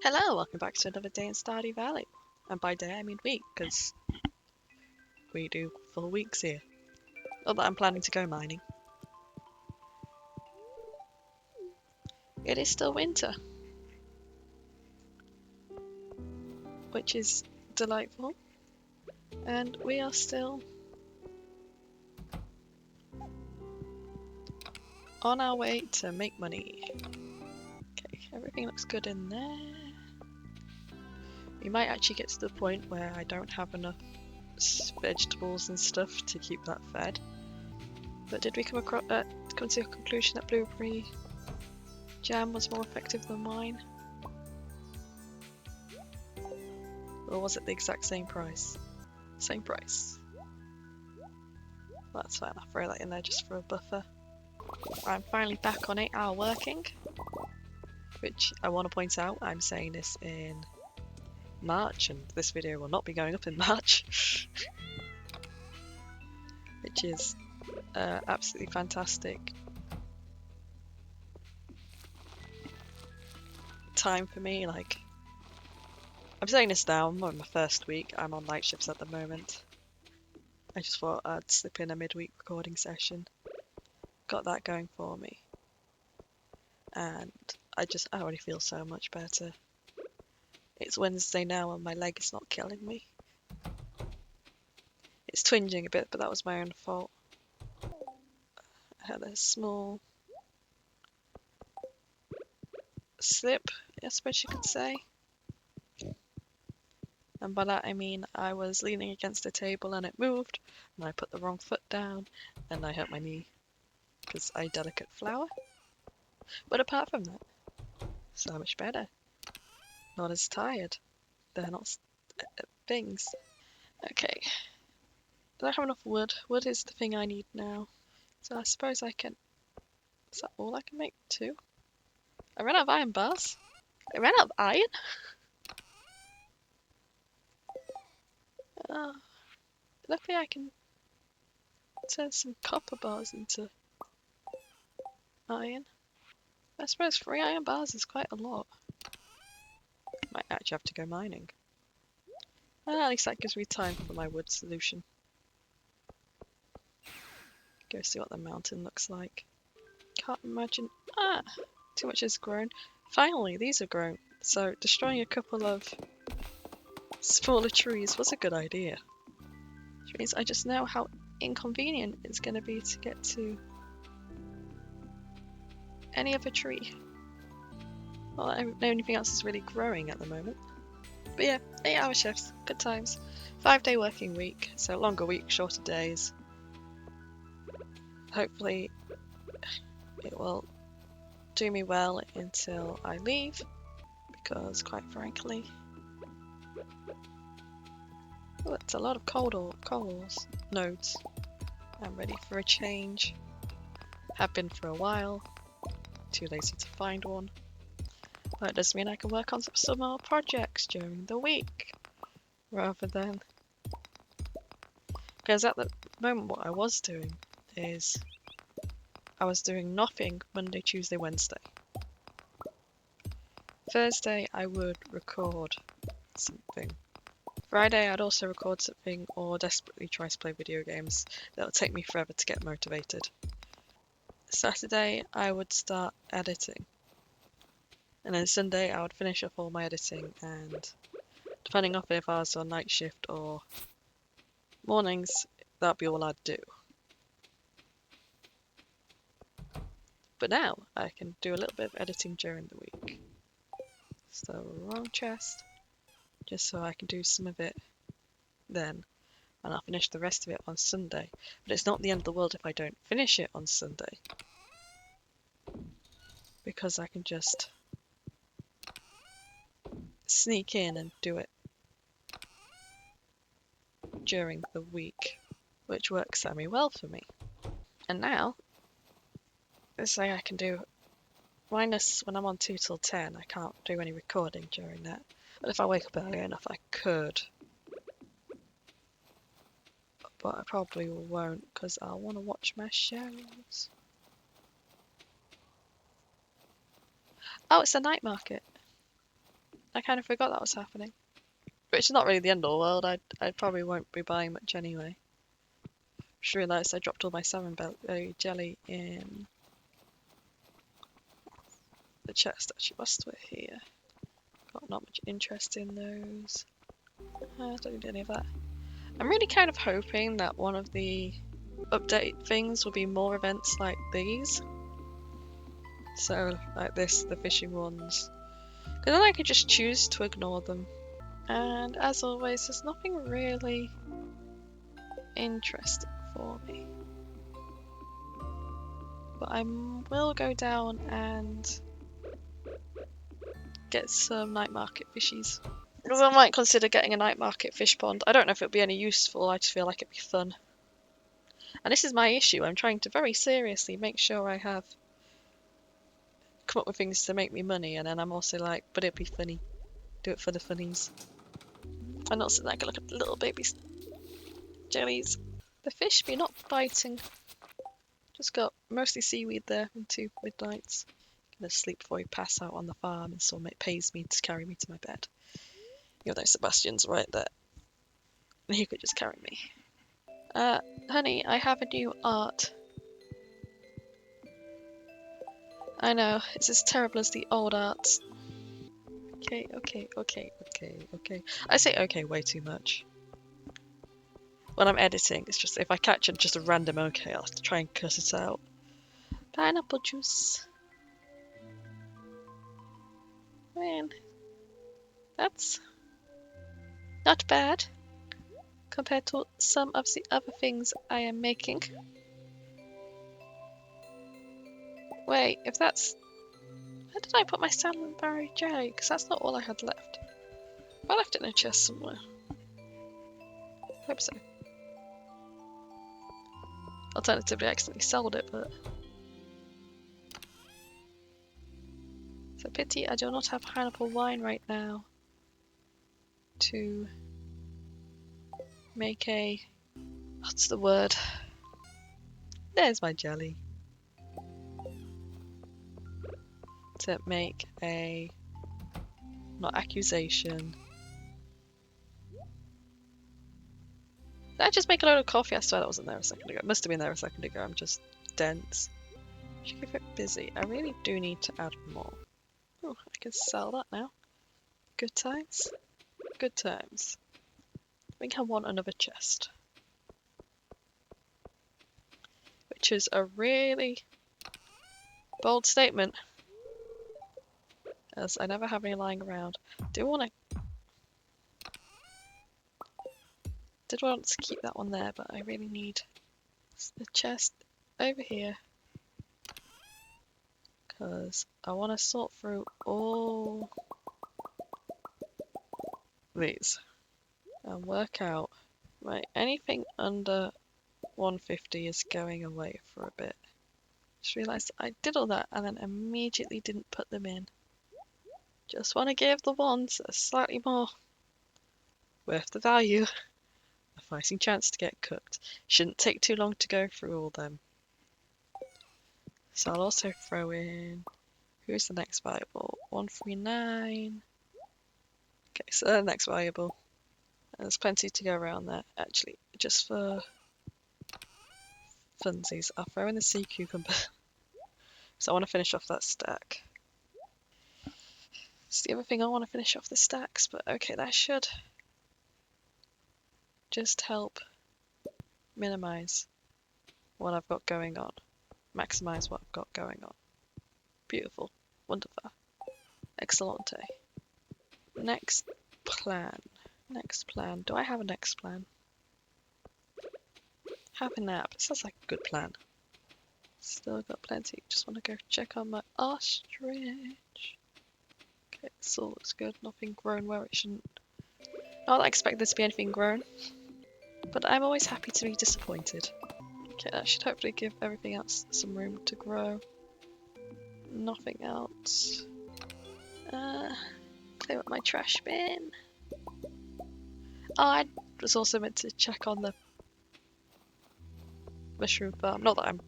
Hello, welcome back to another day in Stardew Valley. And by day I mean week, because we do full weeks here. Not that I'm planning to go mining. It is still winter, which is delightful. And we are still on our way to make money. Okay, everything looks good in there. We might actually get to the point where I don't have enough vegetables and stuff to keep that fed. But did we come to a conclusion that blueberry jam was more effective than wine? Or was it the exact same price? Same price. That's fine, I'll throw that in there just for a buffer. I'm finally back on 8-hour working, which I want to point out, I'm saying this in March, and this video will not be going up in March. Which is absolutely fantastic time for me. Like, I'm saying this now, I'm on my first week, I'm on night shifts at the moment. I just thought I'd slip in a midweek recording session. Got that going for me. And I already feel so much better. It's Wednesday now and my leg is not killing me. It's twinging a bit, but that was my own fault. I had a small slip, I suppose you could say. And by that I mean I was leaning against a table and it moved, and I put the wrong foot down, and I hurt my knee because I delicate flower. But apart from that, so much better. Not as tired. They're not things. Okay. Do I have enough wood? Wood is the thing I need now. So I suppose I can... Is that all I can make? 2? I ran out of iron bars. I ran out of iron? Luckily I can turn some copper bars into iron. I suppose 3 iron bars is quite a lot. Might actually have to go mining. At least that gives me time for my wood solution. Go see what the mountain looks like. Can't imagine... too much has grown. Finally, these are grown. So destroying a couple of smaller trees was a good idea. Which means I just know how inconvenient it's going to be to get to any other tree. Well, anything else is really growing at the moment. But yeah, 8-hour shifts, good times. 5-day working week, so longer week, shorter days. Hopefully it will do me well until I leave, because quite frankly, it's a lot of coals nodes. I'm ready for a change. Have been for a while. Too lazy to find one. But it does mean I can work on some more projects during the week, rather than... Because at the moment what I was doing is I was doing nothing Monday, Tuesday, Wednesday. Thursday I would record something. Friday I'd also record something or desperately try to play video games that'll take me forever to get motivated. Saturday I would start editing. And then Sunday I would finish off all my editing, and depending on if I was on night shift or mornings, that'd be all I'd do. But now I can do a little bit of editing during the week. So wrong chest, just so I can do some of it then, and I'll finish the rest of it on Sunday. But it's not the end of the world if I don't finish it on Sunday, because I can just sneak in and do it during the week, which works semi well for me. And now, let's say I can do minus when I'm on 2 till 10, I can't do any recording during that. But if I wake up early enough, I could. But I probably won't, because I'll want to watch my shows. Oh, it's a night market. I kind of forgot that was happening. Which is not really the end of the world. I probably won't be buying much anyway. Just realised I dropped all my salmon belly jelly in the chest. Actually, whilst we're here, got not much interest in those. I don't need any of that. I'm really kind of hoping that one of the update things will be more events like these. So, like this, the fishing ones. Because then I could just choose to ignore them. And as always, there's nothing really interesting for me. But I will go down and get some night market fishies. Because I might consider getting a night market fish pond. I don't know if it'll be any useful, I just feel like it'd be fun. And this is my issue, I'm trying to very seriously make sure I have come up with things to make me money, and then I'm also like, but it'd be funny. Do it for the funnies. And also like look at the little baby jellies. The fish be not biting. Just got mostly seaweed there and 2 midnights. Gonna sleep before we pass out on the farm, and someone pays me to carry me to my bed. You know, Sebastian's right there. He could just carry me. Honey, I have a new art. I know, it's as terrible as the old arts. Okay. I say okay way too much. When I'm editing, it's just if I catch just a random okay, I'll have to try and cut it out. Pineapple juice. Man, that's not bad compared to some of the other things I am making. Wait, if that's... Where did I put my salmon berry jelly? Because that's not all I had left. I left it in a chest somewhere. Hope so. Alternatively, I accidentally sold it, but... It's a pity I do not have pineapple wine right now to make a... What's the word? There's my jelly. To make a... Not accusation. Did I just make a load of coffee? I swear that wasn't there a second ago. It must have been there a second ago. I'm just dense. Should keep it busy. I really do need to add more. Oh, I can sell that now. Good times. Good times. I think I want another chest. Which is a really bold statement, as I never have any lying around. Did want to keep that one there, but I really need the chest over here, because I want to sort through all these and work out, right, anything under 150 is going away for a bit. Just realised I did all that and then immediately didn't put them in. Just want to give the ones a slightly more worth the value. A fighting chance to get cooked. Shouldn't take too long to go through all them. So I'll also throw in... Who's the next valuable? 139. Okay, so they're the next valuable. And there's plenty to go around there. Actually, just for funsies, I'll throw in the sea cucumber. So I want to finish off that stack. It's the other thing I want to finish off the stacks, but okay, that should just help minimize what I've got going on. Maximize what I've got going on. Beautiful. Wonderful. Excellente. Next plan. Next plan. Do I have a next plan? Have a nap. It sounds like a good plan. Still got plenty. Just want to go check on my ostrich. Okay, this all looks good. Nothing grown where it shouldn't. Not that I expect there to be anything grown, but I'm always happy to be disappointed. Okay, that should hopefully give everything else some room to grow. Nothing else. Clear up my trash bin. Oh, I was also meant to check on the mushroom farm. Not that I'm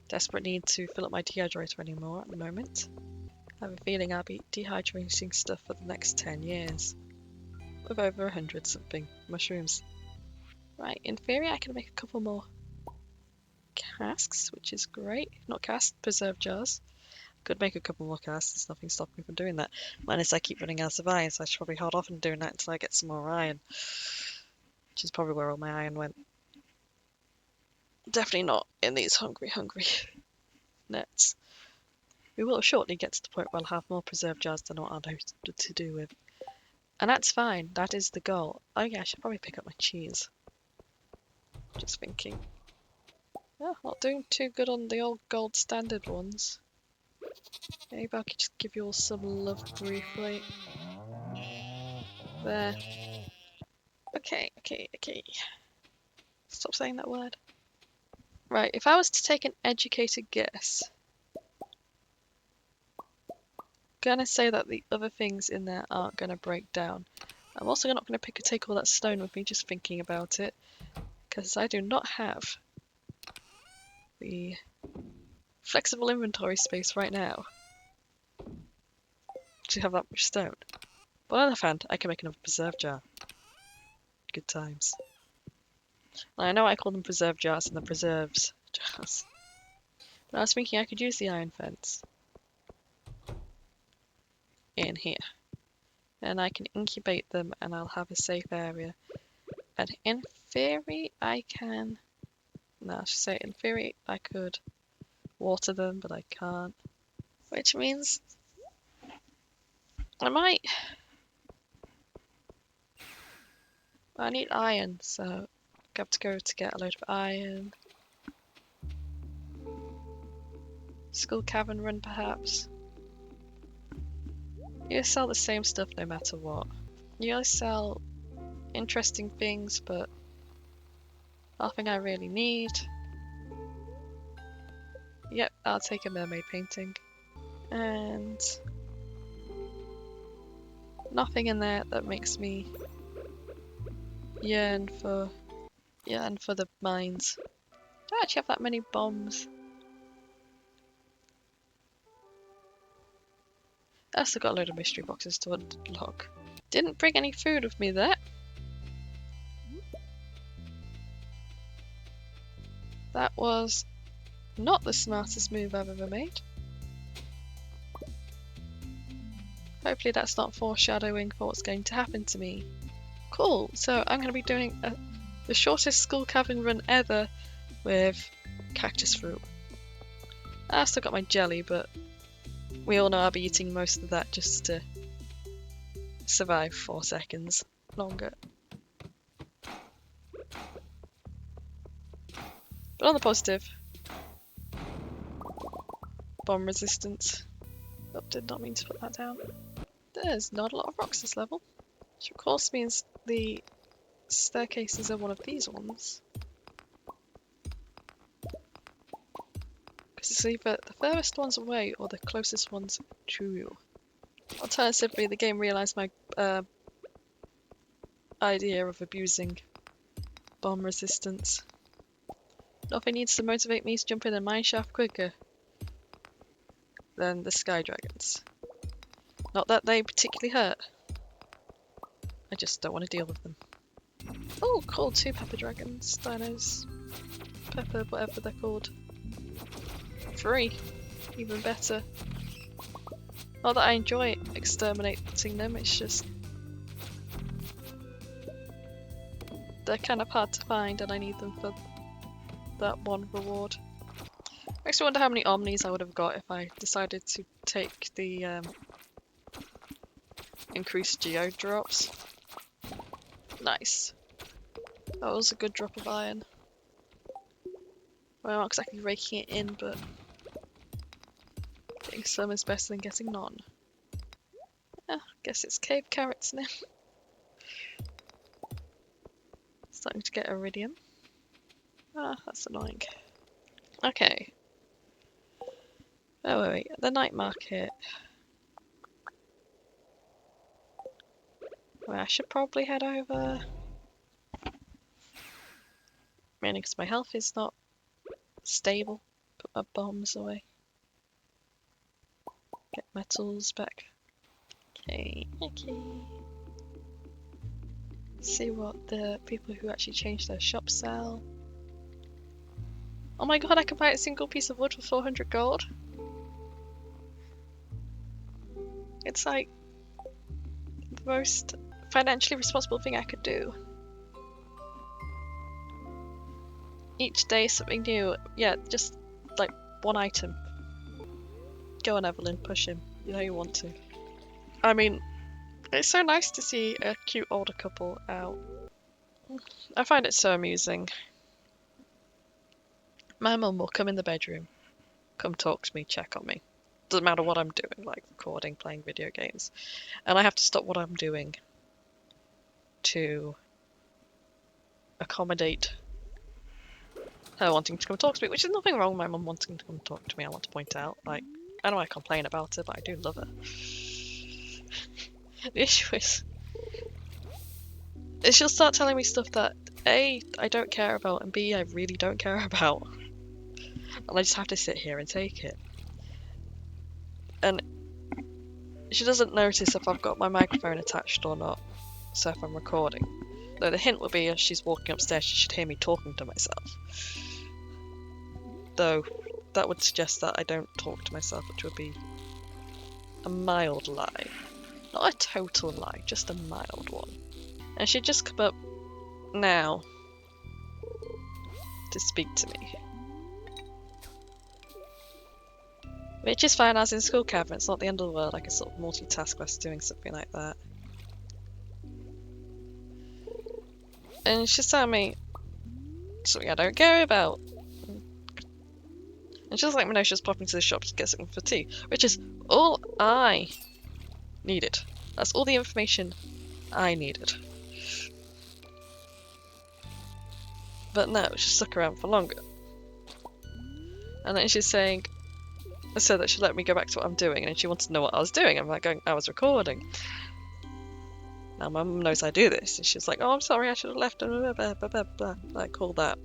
desperate need to fill up my dehydrator anymore at the moment. I have a feeling I'll be dehydrating stuff for the next 10 years. With over 100 something mushrooms. Right, in theory I can make a couple more casks, which is great. Not casks, preserve jars. Could make a couple more casks, there's nothing stopping me from doing that. Minus I keep running out of iron, so I should probably hold off on doing that until I get some more iron. Which is probably where all my iron went. Definitely not in these hungry nets. We will shortly get to the point where I'll have more preserve jars than what I'll know to do with. And that's fine, that is the goal. Oh yeah, I should probably pick up my cheese. Just thinking. Oh, not doing too good on the old gold standard ones. Maybe I could just give you all some love briefly. There. Okay. Stop saying that word. Right, if I was to take an educated guess, gonna say that the other things in there aren't gonna break down. I'm also not gonna take all that stone with me just thinking about it, because I do not have the flexible inventory space right now to have that much stone. But on the other hand, I can make another preserve jar. Good times. I know I call them preserve jars and the preserves jars. But I was thinking I could use the iron fence in here. And I can incubate them and I'll have a safe area. And in theory I can... No, I should say in theory I could water them, but I can't. Which means I might... I need iron, so I have to go to get a load of iron. Skull Cavern Run, perhaps. You sell the same stuff no matter what. You always sell interesting things, but nothing I really need. Yep, I'll take a mermaid painting. And nothing in there that makes me yearn for the mines. I don't actually have that many bombs. I still got a load of mystery boxes to unlock. Didn't bring any food with me there. That was not the smartest move I've ever made. Hopefully that's not foreshadowing for what's going to happen to me. Cool, so I'm going to be doing the shortest skull cavern run ever with cactus fruit. I've still got my jelly, but we all know I'll be eating most of that just to survive 4 seconds longer. But on the positive, bomb resistance. Oh, did not mean to put that down. There's not a lot of rocks this level, which of course means the staircases are one of these ones. Because it's either the furthest ones away or the closest ones to you. Alternatively, the game realised my idea of abusing bomb resistance. Nothing needs to motivate me to jump in a mineshaft quicker than the sky dragons. Not that they particularly hurt. I just don't want to deal with them. Oh, cool, 2 pepper dragons, dinos, pepper, whatever they're called. 3, even better. Not that I enjoy exterminating them, it's just they're kind of hard to find and I need them for that one reward. Makes me wonder how many omnis I would have got if I decided to take the increased geo drops. Nice. That was a good drop of iron. Well, I'm not exactly raking it in, but getting some is better than getting none. Yeah, guess it's cave carrots now. Starting to get iridium. Ah, that's annoying. Okay. Oh wait, the night market. Well, I should probably head over. Mainly because my health is not stable. Put my bombs away. Get my tools back. Okay, okay. See what the people who actually changed their shop sell. Oh my god, I can buy a single piece of wood for 400 gold. It's like the most financially responsible thing I could do. Each day something new. Yeah, just like one item. Go on, Evelyn, push him. You know you want to. I mean, it's so nice to see a cute older couple out. I find it so amusing. My mum will come in the bedroom, come talk to me, check on me. Doesn't matter what I'm doing, like recording, playing video games. And I have to stop what I'm doing to accommodate her wanting to come talk to me, which is nothing wrong with my mum wanting to come talk to me, I want to point out. Like, I know I complain about her, but I do love her. The issue is she'll start telling me stuff that A, I don't care about, and B, I really don't care about. And I just have to sit here and take it. And she doesn't notice if I've got my microphone attached or not, so if I'm recording. Though the hint would be as she's walking upstairs, she should hear me talking to myself. Though that would suggest that I don't talk to myself, which would be a mild lie. Not a total lie, just a mild one. And she'd just come up now to speak to me. Which is fine, as in school, Kevin. It's not the end of the world. I can sort of multitask whilst doing something like that. And she's telling me something I don't care about. And she doesn't let me know she was popping to the shop to get something for tea, which is all I needed. That's all the information I needed. But no, she stuck around for longer. And then she's saying, I said that she'd let me go back to what I'm doing, and she wanted to know what I was doing. I'm like, going, I was recording. Now my mum knows I do this, and she's like, oh, I'm sorry, I should have left, blah, blah, blah, blah, blah, like all that.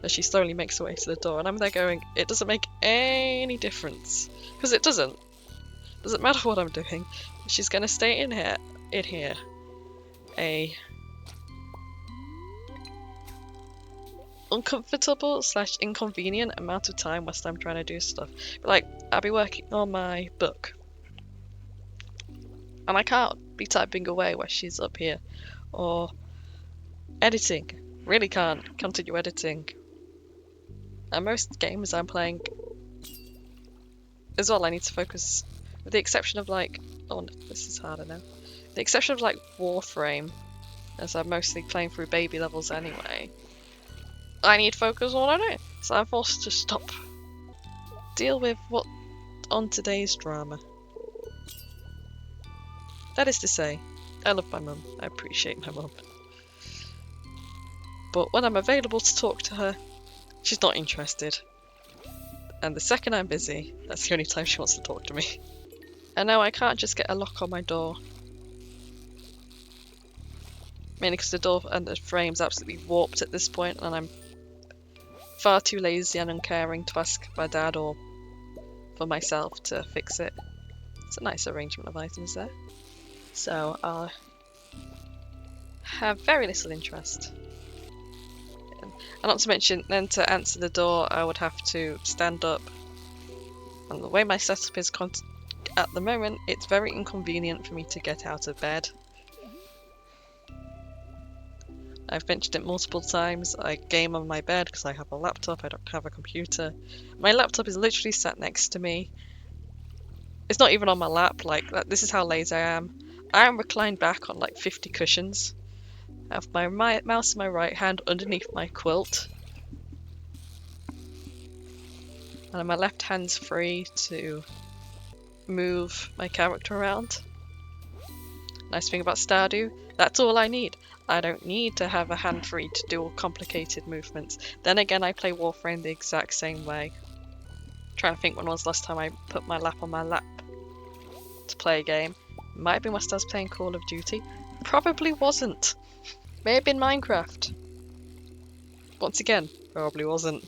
As she slowly makes her way to the door, and I'm there going, it doesn't make any difference. Because it doesn't. Doesn't matter what I'm doing. She's going to stay in here, a uncomfortable / inconvenient amount of time whilst I'm trying to do stuff. But like, I'll be working on my book, and I can't be typing away while she's up here, or editing. Really can't continue editing. And most games I'm playing as well, I need to focus, with the exception of like, oh, this is harder now. The exception of like Warframe, as I'm mostly playing through baby levels anyway. I need focus on what I do, so I'm forced to stop. Deal with what on today's drama. That is to say, I love my mum. I appreciate my mum. But when I'm available to talk to her, she's not interested. And the second I'm busy, that's the only time she wants to talk to me. And now I can't just get a lock on my door. Mainly because the door and the frame's absolutely warped at this point, and I'm far too lazy and uncaring to ask my dad or for myself to fix it. It's a nice arrangement of items there. So I'll have very little interest. And not to mention, then to answer the door, I would have to stand up. And the way my setup is at the moment, it's very inconvenient for me to get out of bed. I've mentioned it multiple times. I game on my bed because I have a laptop, I don't have a computer. My laptop is literally sat next to me. It's not even on my lap, like that. This is how lazy I am. I am reclined back on like 50 cushions. I have my mouse in my right hand underneath my quilt. And my left hand's free to move my character around. Nice thing about Stardew, that's all I need. I don't need to have a hand free to do all complicated movements. Then again, I play Warframe the exact same way. Trying to think when was the last time I put my lap on my lap to play a game. Might have been whilst I was playing Call of Duty. Probably wasn't. May have been Minecraft. Once again, probably wasn't.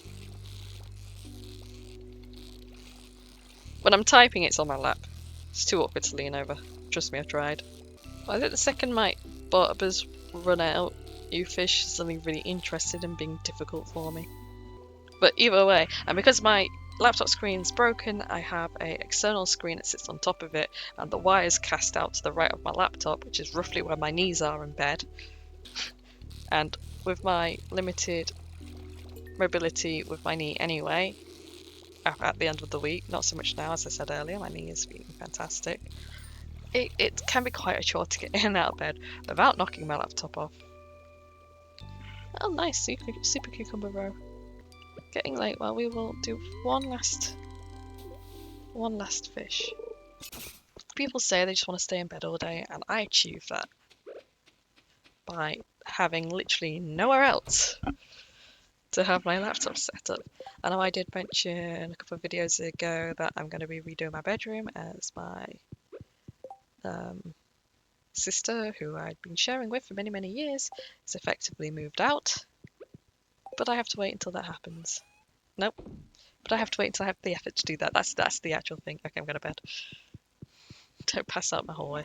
When I'm typing, it's on my lap. It's too awkward to lean over. Trust me, I've tried. I think the second my barbers run out, you fish is suddenly really interested in being difficult for me. But either way, and because my laptop screen's broken, I have a external screen that sits on top of it, and the wire's cast out to the right of my laptop, which is roughly where my knees are in bed. And with my limited mobility with my knee anyway, at the end of the week, not so much now, as I said earlier, my knee is feeling fantastic. It can be quite a chore to get in and out of bed without knocking my laptop off. Oh, nice, super cucumber roe. Getting late. Well, we will do one last fish. People say they just want to stay in bed all day, and I achieve that by having literally nowhere else to have my laptop set up. I know I did mention a couple of videos ago that I'm going to be redoing my bedroom as my sister, who I'd been sharing with for many, many years, has effectively moved out. But I have to wait until that happens. Nope. But I have to wait until I have the effort to do that. That's the actual thing. Okay, I'm going to bed. Don't pass out my hallway.